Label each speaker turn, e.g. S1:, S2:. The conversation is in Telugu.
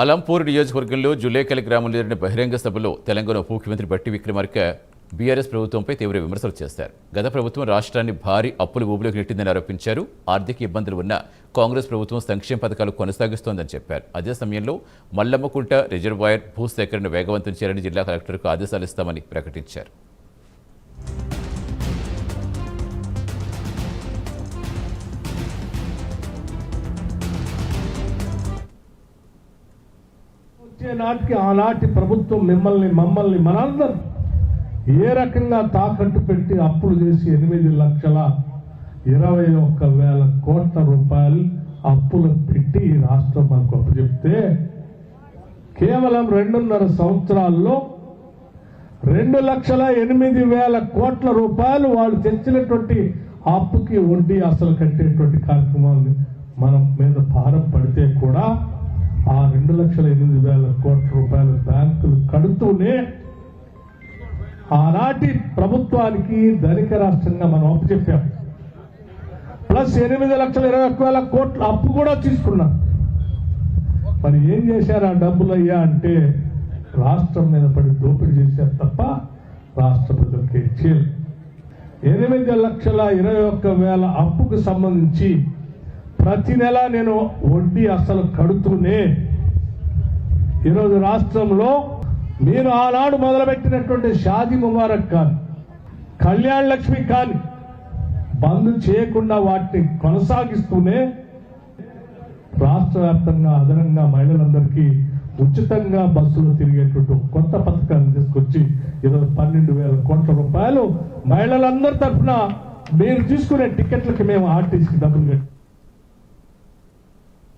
S1: అలంపూర్ నియోజకవర్గంలో జులేకల్ గ్రామంలో జరిగిన బహిరంగ సభలో తెలంగాణ ఉప ముఖ్యమంత్రి బట్టి విక్రమార్క బీఆర్ఎస్ ప్రభుత్వంపై తీవ్ర విమర్శలు చేశారు. గత ప్రభుత్వం రాష్ట్రాన్ని భారీ అప్పుల ఊబిలోకి నెట్టిందని ఆరోపించారు. ఆర్థిక ఇబ్బందులు ఉన్న కాంగ్రెస్ ప్రభుత్వం సంక్షేమ పథకాలు కొనసాగిస్తోందని చెప్పారు. అదే సమయంలో మల్లమ్మకుంట రిజర్వాయర్ భూసేకరణను వేగవంతం చేయాలని జిల్లా కలెక్టర్కు ఆదేశాలు ఇస్తామని ప్రకటించారు.
S2: నాటికి ఆనాటి ప్రభుత్వం మమ్మల్ని మనందరం ఏ రకంగా తాకట్టు పెట్టి అప్పులు చేసి 8,21,000 కోట్ల రూపాయలు అప్పులు పెట్టి ఈ రాష్ట్రం మనకు అప్పు చెప్తే కేవలం 2.5 సంవత్సరాల్లో 2,08,000 కోట్ల రూపాయలు వాళ్ళు తెచ్చినటువంటి అప్పుకి వడ్డీ అసలు కట్టేటువంటి కార్యక్రమాన్ని మనం మీద భారం పడితే కూడా ఆ 2,08,000 కోట్ల రూపాయల బ్యాంకులు కడుతూనే ఆనాటి ప్రభుత్వానికి ధనిక రాష్ట్రంగా మనం అప్పు చెప్పాం. ప్లస్ 8,21,000 కోట్ల అప్పు కూడా తీసుకున్నాం. మరి ఏం చేశారు ఆ డబ్బులు అయ్యా అంటే రాష్ట్రం మీద పడి దోపిడీ చేశారు తప్ప రాష్ట్ర ప్రజలకి ఇచ్చేది. 8,21,000 అప్పుకు సంబంధించి ప్రతి నెల నేను వడ్డీ అసలు కడుతూనే ఈరోజు రాష్ట్రంలో మీరు ఆనాడు మొదలుపెట్టినటువంటి షాదీ ముబారక్ కానీ కళ్యాణ్ లక్ష్మి కానీ బంద్ చేయకుండా వాటిని కొనసాగిస్తూనే రాష్ట్ర వ్యాప్తంగా అదనంగా మహిళలందరికీ ఉచితంగా బస్సులు తిరిగేటువంటి కొత్త పథకాన్ని తీసుకొచ్చి ఈరోజు 12,000 కోట్ల రూపాయలు మహిళలందరి తరఫున మీరు తీసుకునే టికెట్లకి మేము ఆర్టీసీకి డబ్బులు కట్టి